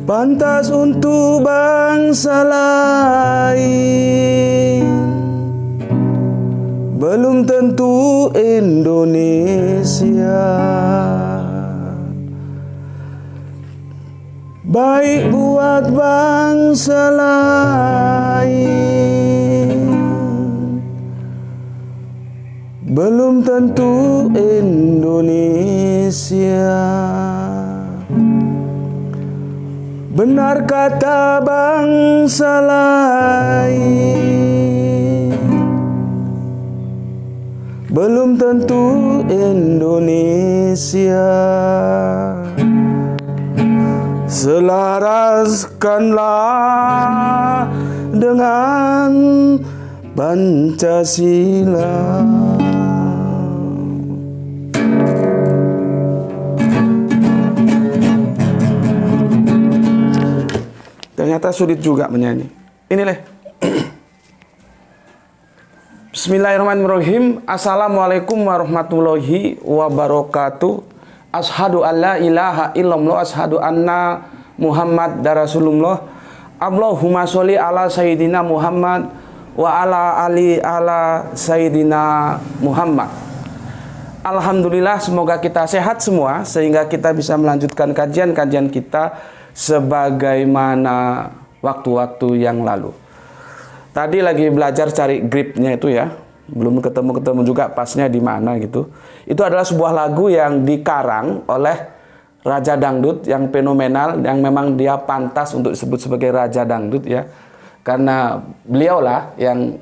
pantas untuk bangsa lain, belum tentu Indonesia. Baik buat bangsa lain, belum tentu Indonesia. Benar kata bangsa lain, belum tentu Indonesia. Selaraskanlah dengan Pancasila. Ternyata sulit juga menyanyi. Inilah. Bismillahirrahmanirrahim. Assalamualaikum warahmatullahi wabarakatuh. Ashadu an la ilaha illallah, ashadu anna Muhammad Rasulullah. Allahumma sholli ala sayyidina Muhammad wa ala ali ala sayyidina Muhammad. Alhamdulillah, semoga kita sehat semua sehingga kita bisa melanjutkan kajian-kajian kita sebagaimana waktu-waktu yang lalu. Tadi lagi belajar cari gripnya itu ya, belum ketemu juga pasnya di mana gitu. Itu adalah sebuah lagu yang dikarang oleh Raja Dangdut yang fenomenal, yang memang dia pantas untuk disebut sebagai Raja Dangdut ya, karena beliaulah yang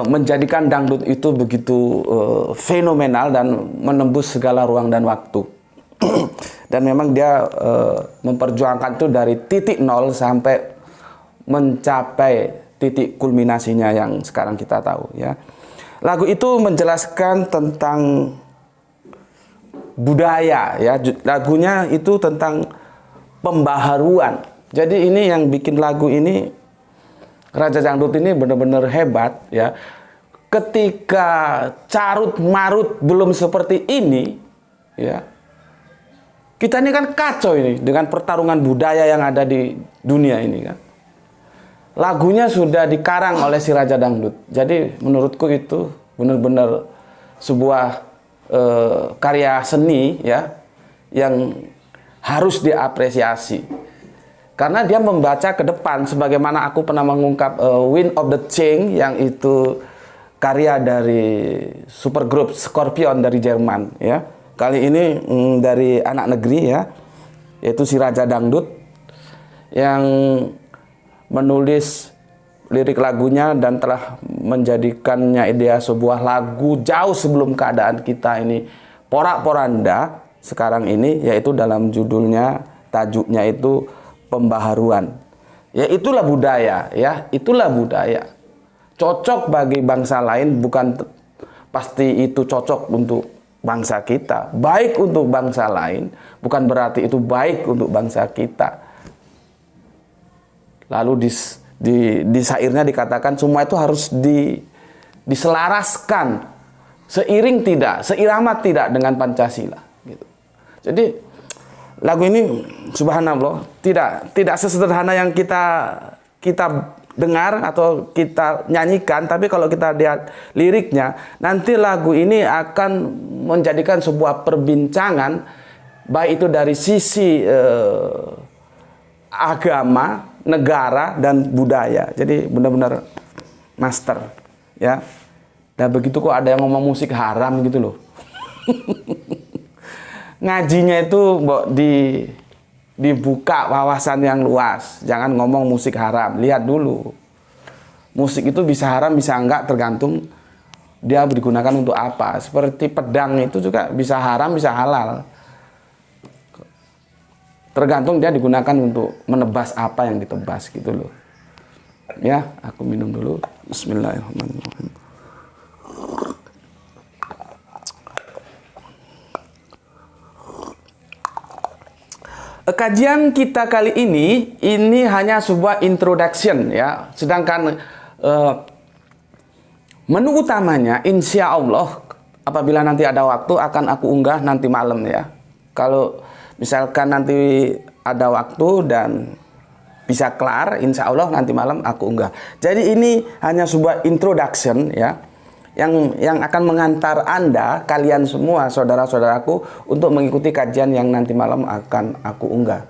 menjadikan dangdut itu begitu fenomenal dan menembus segala ruang dan waktu. Dan memang dia memperjuangkan itu dari titik nol sampai mencapai titik kulminasinya yang sekarang kita tahu ya. Lagu itu menjelaskan tentang budaya ya. Lagunya itu tentang pembaharuan. Jadi ini yang bikin lagu ini, Raja Dangdut ini benar-benar hebat ya. Ketika carut marut belum seperti ini ya, kita ini kan kacau ini dengan pertarungan budaya yang ada di dunia ini kan. Lagunya sudah dikarang oleh si Raja Dangdut. Jadi menurutku itu benar-benar sebuah karya seni ya, yang harus diapresiasi. Karena dia membaca ke depan, sebagaimana aku pernah mengungkap Wind of the Change, yang itu karya dari supergroup Scorpion dari Jerman ya. Kali ini dari anak negeri ya, yaitu si Raja Dangdut yang menulis lirik lagunya dan telah menjadikannya idea sebuah lagu jauh sebelum keadaan kita ini porak-poranda sekarang ini, yaitu dalam judulnya, tajuknya itu pembaharuan. Ya itulah budaya ya, itulah budaya. Cocok bagi bangsa lain, bukan pasti itu cocok untuk bangsa kita. Baik untuk bangsa lain, bukan berarti itu baik untuk bangsa kita. Lalu di syairnya dikatakan semua itu harus diselaraskan, seiring tidak, seirama tidak dengan Pancasila. Gitu. Jadi lagu ini subhanallah tidak sesederhana yang kita dengar atau kita nyanyikan, tapi kalau kita lihat liriknya, nanti lagu ini akan menjadikan sebuah perbincangan, baik itu dari sisi agama, negara, dan budaya. Jadi benar-benar master ya. Dan begitu kok ada yang ngomong musik haram gitu loh. Ngajinya itu dibuka wawasan yang luas. Jangan ngomong musik haram. Lihat dulu. Musik itu bisa haram, bisa enggak, tergantung dia digunakan untuk apa. Seperti pedang itu juga bisa haram, bisa halal. Tergantung dia digunakan untuk menebas apa yang ditebas gitu loh. Ya, aku minum dulu. Bismillahirrahmanirrahim. Kajian kita kali ini hanya sebuah introduction ya. Sedangkan menu utamanya insya Allah apabila nanti ada waktu akan aku unggah nanti malam ya. Kalau misalkan nanti ada waktu dan bisa kelar, insya Allah nanti malam aku unggah. Jadi ini hanya sebuah introduction ya, yang akan mengantar Anda, kalian semua, saudara-saudaraku, untuk mengikuti kajian yang nanti malam akan aku unggah.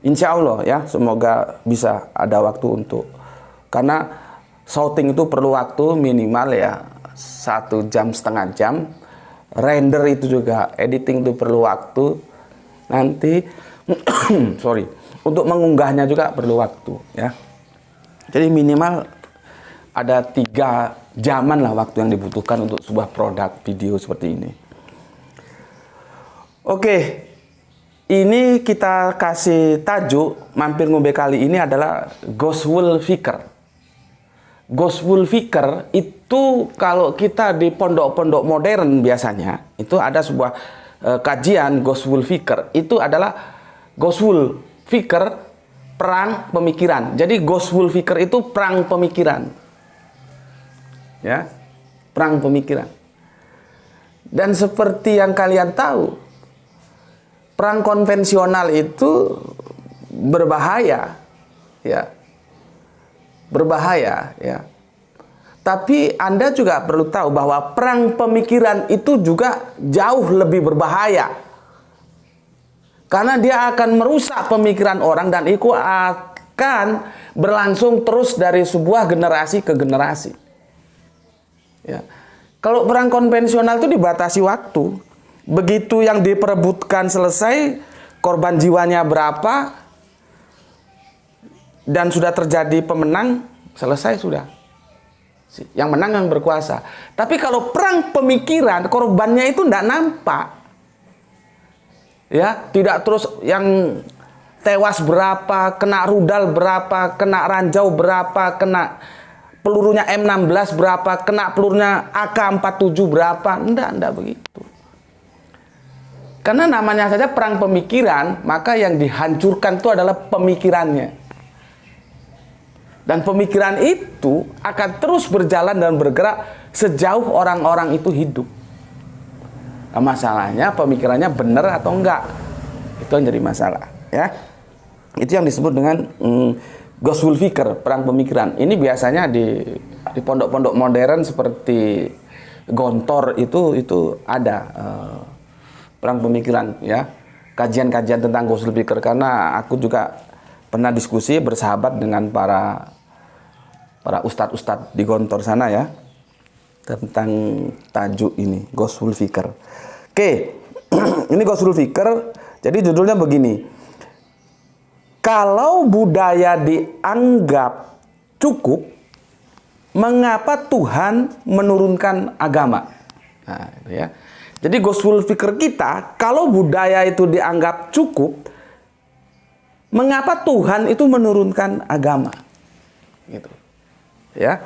Insya Allah ya, semoga bisa ada waktu untuk, karena shooting itu perlu waktu minimal ya 1,5 jam, render itu juga, editing itu perlu waktu, nanti sorry, untuk mengunggahnya juga perlu waktu ya. Jadi minimal ada 3 jaman lah waktu yang dibutuhkan untuk sebuah produk video seperti ini. Oke, ini kita kasih tajuk mampir ngombe kali ini adalah Gospel Vicar. Gospel Vicar itu kalau kita di pondok-pondok modern biasanya itu ada sebuah kajian Gospel Vicar, itu adalah Gospel Vicar perang pemikiran. Jadi Gospel Vicar itu perang pemikiran. Ya, perang pemikiran. Dan seperti yang kalian tahu, perang konvensional itu berbahaya, ya. Berbahaya, ya. Tapi Anda juga perlu tahu bahwa perang pemikiran itu juga jauh lebih berbahaya. Karena dia akan merusak pemikiran orang dan itu akan berlangsung terus dari sebuah generasi ke generasi. Ya. Kalau perang konvensional itu dibatasi waktu. Begitu yang diperebutkan selesai, korban jiwanya berapa, dan sudah terjadi pemenang, selesai sudah. Yang menang yang berkuasa. Tapi kalau perang pemikiran, korbannya itu tidak nampak. Ya, tidak terus yang tewas berapa, kena rudal berapa, kena ranjau berapa, kena pelurunya M16 berapa, kena pelurunya AK-47 berapa. Enggak begitu. Karena namanya saja perang pemikiran, maka yang dihancurkan itu adalah pemikirannya. Dan pemikiran itu akan terus berjalan dan bergerak sejauh orang-orang itu hidup. Nah, masalahnya pemikirannya benar atau enggak, itu yang jadi masalah ya. Itu yang disebut dengan Gospel Vicar, perang pemikiran. Ini biasanya di pondok-pondok modern seperti Gontor itu ada perang pemikiran ya, kajian-kajian tentang Gospel Vicar. Karena aku juga pernah diskusi bersahabat dengan para ustadz-ustadz di Gontor sana ya, tentang tajuk ini, Gospel Vicar. Oke, ini Gospel Vicar. Jadi judulnya begini: kalau budaya dianggap cukup, mengapa Tuhan menurunkan agama? Nah, itu ya. Jadi Gospel Vicar kita, kalau budaya itu dianggap cukup, mengapa Tuhan itu menurunkan agama? Gitu. Ya.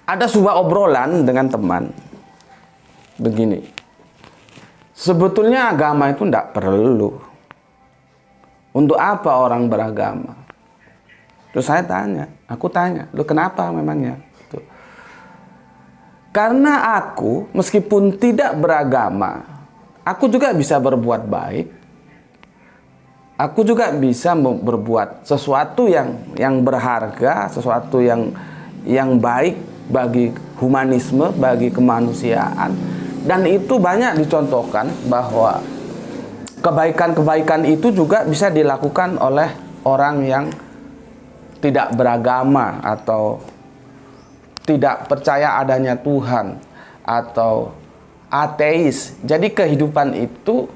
Ada sebuah obrolan dengan teman begini, sebetulnya agama itu tidak perlu. Untuk apa orang beragama? Terus aku tanya, lu kenapa memangnya? Gitu. Karena aku meskipun tidak beragama, aku juga bisa berbuat baik. Aku juga bisa berbuat sesuatu yang berharga, sesuatu yang baik bagi humanisme, bagi kemanusiaan. Dan itu banyak dicontohkan bahwa kebaikan-kebaikan itu juga bisa dilakukan oleh orang yang tidak beragama atau tidak percaya adanya Tuhan atau ateis. Jadi kehidupan itu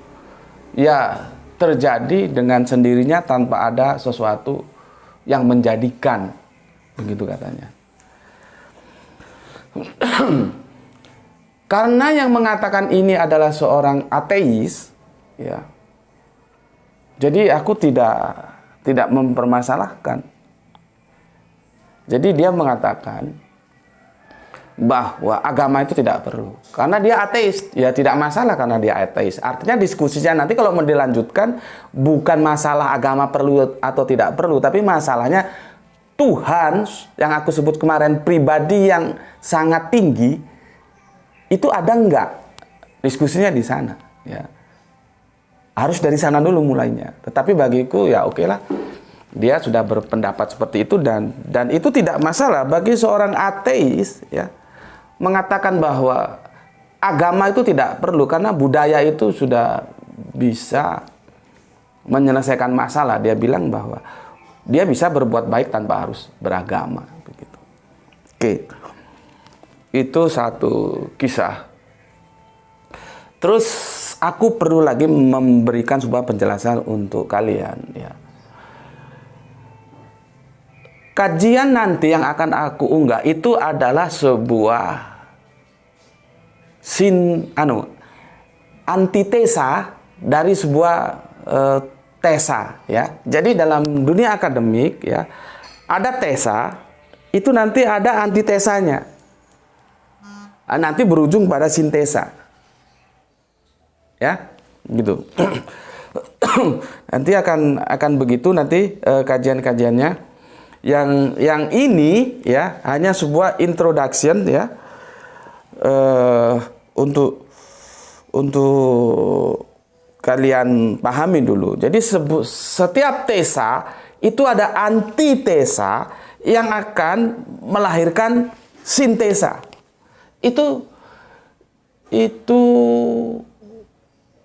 ya terjadi dengan sendirinya tanpa ada sesuatu yang menjadikan, begitu katanya. Karena yang mengatakan ini adalah seorang ateis, ya. Jadi aku tidak mempermasalahkan. Jadi dia mengatakan bahwa agama itu tidak perlu. Karena dia ateis, ya tidak masalah karena dia ateis. Artinya diskusinya nanti kalau mau dilanjutkan bukan masalah agama perlu atau tidak perlu, tapi masalahnya Tuhan yang aku sebut kemarin, pribadi yang sangat tinggi, itu ada enggak? Diskusinya di sana, ya. Harus dari sana dulu mulainya. Tetapi bagiku ya oke lah. Dia sudah berpendapat seperti itu dan itu tidak masalah bagi seorang ateis ya mengatakan bahwa agama itu tidak perlu karena budaya itu sudah bisa menyelesaikan masalah. Dia bilang bahwa dia bisa berbuat baik tanpa harus beragama begitu. Oke. Itu satu kisah. Terus aku perlu lagi memberikan sebuah penjelasan untuk kalian ya. Kajian nanti yang akan aku unggah itu adalah sebuah antitesa dari sebuah tesa ya. Jadi dalam dunia akademik ya ada tesa, itu nanti ada antitesanya. Nanti berujung pada sintesa. Ya, gitu. Nanti akan begitu nanti kajian-kajiannya. Yang ini ya hanya sebuah introduction ya untuk kalian pahami dulu. Jadi setiap tesa itu ada antitesa yang akan melahirkan sintesa. Itu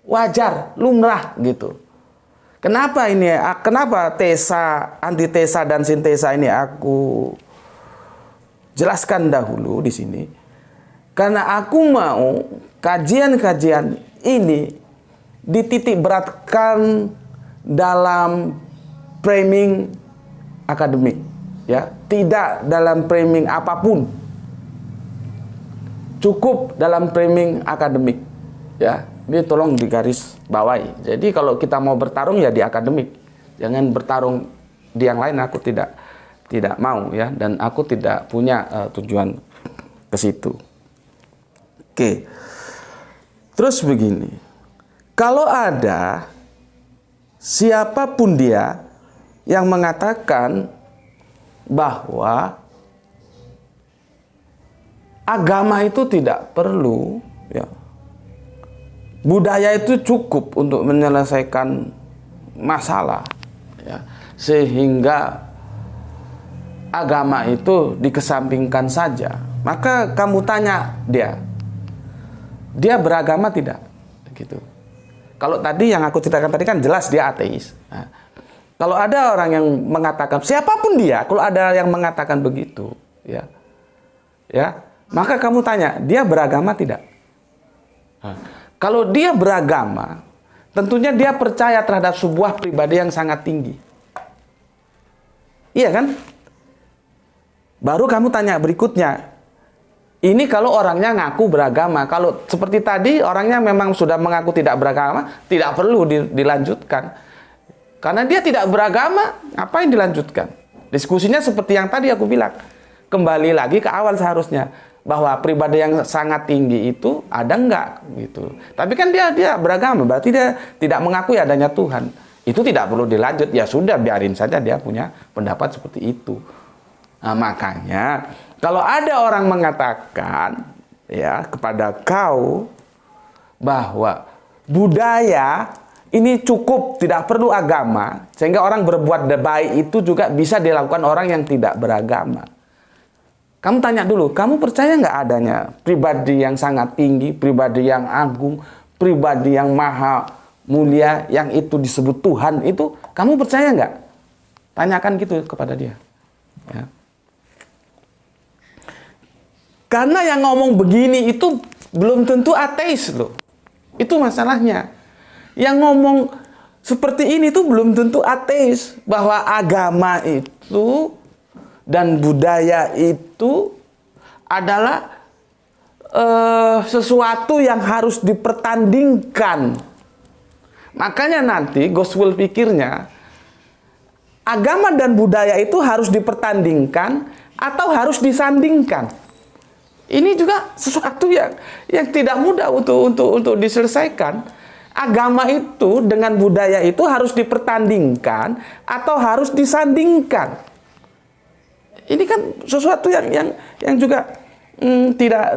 wajar, lumrah gitu. Kenapa ini? Kenapa tesa, antitesa dan sintesa ini aku jelaskan dahulu di sini? Karena aku mau kajian-kajian ini dititik beratkan dalam framing akademik, ya, tidak dalam framing apapun. Cukup dalam framing akademik, ya. Ini tolong digaris bawahi. Jadi kalau kita mau bertarung ya di akademik. Jangan bertarung di yang lain, aku tidak mau ya, dan aku tidak punya tujuan ke situ. Oke. Terus begini. Kalau ada siapapun dia yang mengatakan bahwa agama itu tidak perlu ya, budaya itu cukup untuk menyelesaikan masalah ya, sehingga agama itu dikesampingkan saja, maka kamu tanya dia beragama tidak gitu. Kalau tadi yang aku ceritakan tadi kan jelas dia ateis. Nah, kalau ada orang yang mengatakan, siapapun dia, kalau ada yang mengatakan begitu ya maka kamu tanya dia beragama tidak. Nah, kalau dia beragama, tentunya dia percaya terhadap sebuah pribadi yang sangat tinggi. Iya kan? Baru kamu tanya berikutnya. Ini kalau orangnya ngaku beragama. Kalau seperti tadi orangnya memang sudah mengaku tidak beragama, tidak perlu dilanjutkan. Karena dia tidak beragama, ngapain dilanjutkan? Diskusinya seperti yang tadi aku bilang. Kembali lagi ke awal seharusnya. Bahwa pribadi yang sangat tinggi itu ada enggak gitu. Tapi kan dia beragama, berarti dia tidak mengakui adanya Tuhan. Itu tidak perlu dilanjut, ya sudah biarin saja dia punya pendapat seperti itu. Nah, makanya kalau ada orang mengatakan ya kepada kau bahwa budaya ini cukup, tidak perlu agama, sehingga orang berbuat baik itu juga bisa dilakukan orang yang tidak beragama. Kamu tanya dulu, kamu percaya nggak adanya pribadi yang sangat tinggi, pribadi yang agung, pribadi yang maha mulia, yang itu disebut Tuhan itu, kamu percaya nggak? Tanyakan gitu kepada dia. Ya. Karena yang ngomong begini itu belum tentu ateis loh. Itu masalahnya. Yang ngomong seperti ini tuh belum tentu ateis. Bahwa agama itu dan budaya itu adalah sesuatu yang harus dipertandingkan. Makanya nanti gospel pikirnya agama dan budaya itu harus dipertandingkan atau harus disandingkan. Ini juga sesuatu yang tidak mudah untuk diselesaikan. Agama itu dengan budaya itu harus dipertandingkan atau harus disandingkan. Ini kan sesuatu yang juga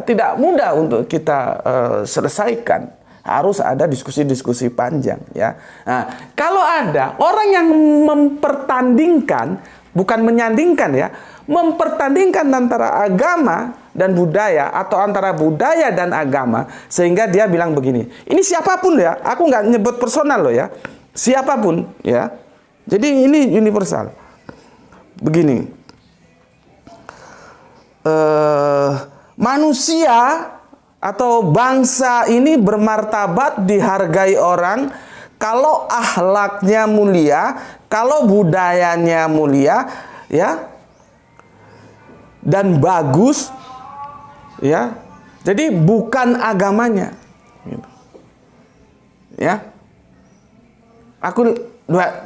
tidak mudah untuk kita selesaikan. harus ada diskusi-diskusi panjang, ya. Nah, kalau ada orang yang mempertandingkan, bukan menyandingkan, ya, mempertandingkan antara agama dan budaya atau antara budaya dan agama, sehingga dia bilang begini, ini siapapun ya, aku nggak nyebut personal loh ya, siapapun ya, jadi ini universal. Begini, manusia atau bangsa ini bermartabat, dihargai orang kalau akhlaknya mulia, kalau budayanya mulia, ya, dan bagus, ya. Jadi bukan agamanya, gitu. Ya. Aku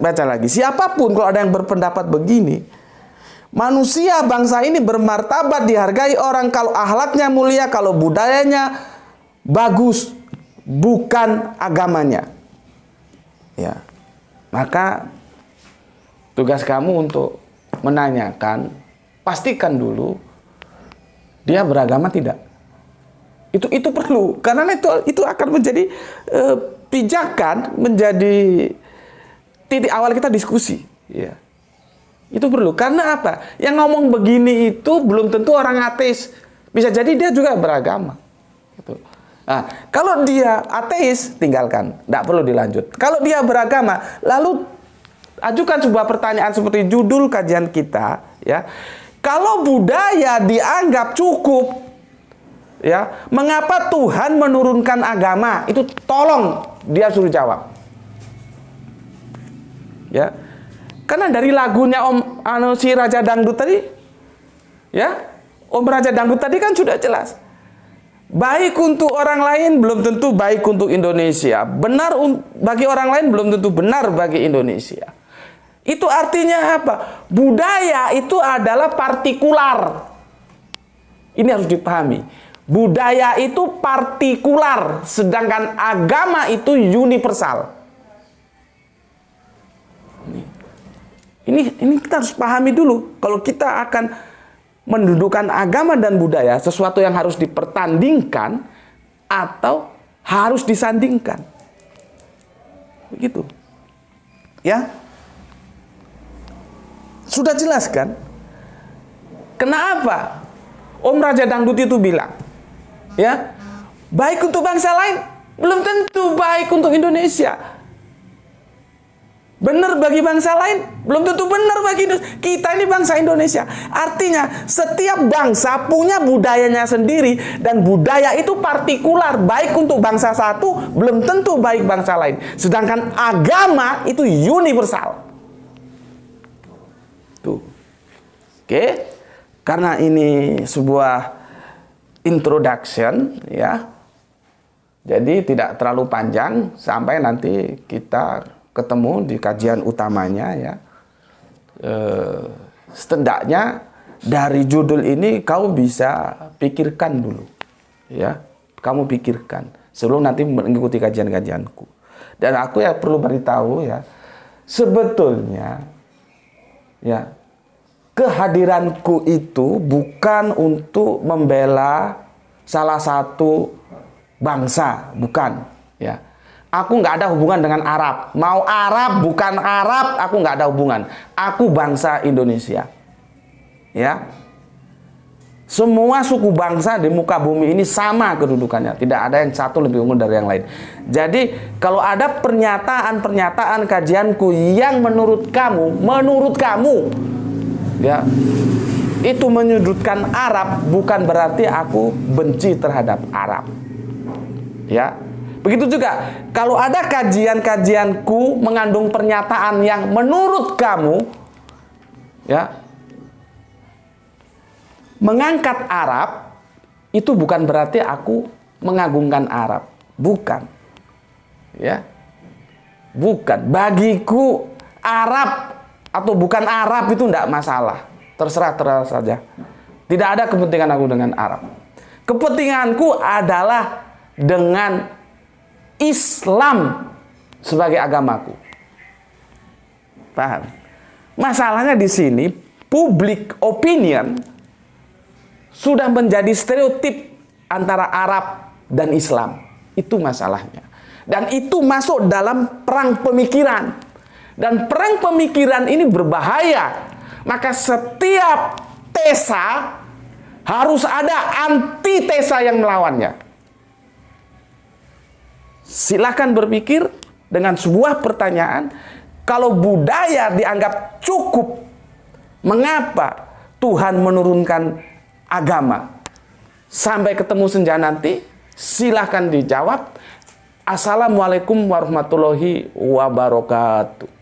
baca lagi. Siapapun kalau ada yang berpendapat begini, manusia bangsa ini bermartabat, dihargai orang kalau akhlaknya mulia, kalau budayanya bagus, bukan agamanya. Ya. Maka tugas kamu untuk menanyakan, pastikan dulu dia beragama tidak. Itu perlu, karena itu akan menjadi pijakan, menjadi titik awal kita diskusi, ya. Itu perlu, karena apa? Yang ngomong begini itu belum tentu orang ateis. Bisa jadi dia juga beragama. Gitu. Nah, kalau dia ateis, tinggalkan. Tidak perlu dilanjut. Kalau dia beragama, lalu ajukan sebuah pertanyaan seperti judul kajian kita. Ya, kalau budaya dianggap cukup, ya, mengapa Tuhan menurunkan agama? Itu tolong dia suruh jawab. Ya. Karena dari lagunya si Raja Dangdut tadi, ya, Om Raja Dangdut tadi kan sudah jelas. Baik untuk orang lain belum tentu baik untuk Indonesia. Benar bagi orang lain belum tentu benar bagi Indonesia. Itu artinya apa? Budaya itu adalah partikular. Ini harus dipahami. Budaya itu partikular, sedangkan agama itu universal. Ini kita harus pahami dulu. Kalau kita akan mendudukan agama dan budaya, sesuatu yang harus dipertandingkan atau harus disandingkan. Begitu. Ya. Sudah jelas kan? Kenapa Om Raja Dangdut itu bilang, ya, baik untuk bangsa lain, belum tentu baik untuk Indonesia. Benar bagi bangsa lain, belum tentu benar bagi Indonesia. Kita ini bangsa Indonesia. Artinya, setiap bangsa punya budayanya sendiri, dan budaya itu partikular. Baik untuk bangsa satu, belum tentu baik bangsa lain. Sedangkan agama itu universal. Tuh. Oke. Karena ini sebuah introduction, ya. Jadi tidak terlalu panjang sampai nanti kita ketemu di kajian utamanya, ya. Setidaknya dari judul ini kau bisa pikirkan dulu, ya. Kamu pikirkan sebelum nanti mengikuti kajian-kajianku. Dan aku ya perlu beritahu, ya, sebetulnya, ya, kehadiranku itu bukan untuk membela salah satu bangsa, bukan, ya. Aku nggak ada hubungan dengan Arab. Mau Arab, bukan Arab, aku nggak ada hubungan. Aku bangsa Indonesia. Ya. Semua suku bangsa di muka bumi ini sama kedudukannya. Tidak ada yang satu lebih unggul dari yang lain. Jadi, kalau ada pernyataan-pernyataan kajianku yang menurut kamu, ya, itu menyudutkan Arab, bukan berarti aku benci terhadap Arab. Ya. Begitu juga, kalau ada kajian-kajianku mengandung pernyataan yang menurut kamu, ya, mengangkat Arab, itu bukan berarti aku mengagungkan Arab. Bukan. Ya. Bukan. Bagiku Arab atau bukan Arab itu tidak masalah. Terserah saja. Tidak ada kepentingan aku dengan Arab. Kepentinganku adalah dengan Islam sebagai agamaku. Paham? Masalahnya di sini, public opinion sudah menjadi stereotip antara Arab dan Islam. Itu masalahnya. Dan itu masuk dalam perang pemikiran. Dan perang pemikiran ini berbahaya. Maka setiap tesa harus ada antitesa yang melawannya. Silakan berpikir dengan sebuah pertanyaan. Kalau budaya dianggap cukup, mengapa Tuhan menurunkan agama? Sampai ketemu senja nanti, silahkan dijawab. Assalamualaikum warahmatullahi wabarakatuh.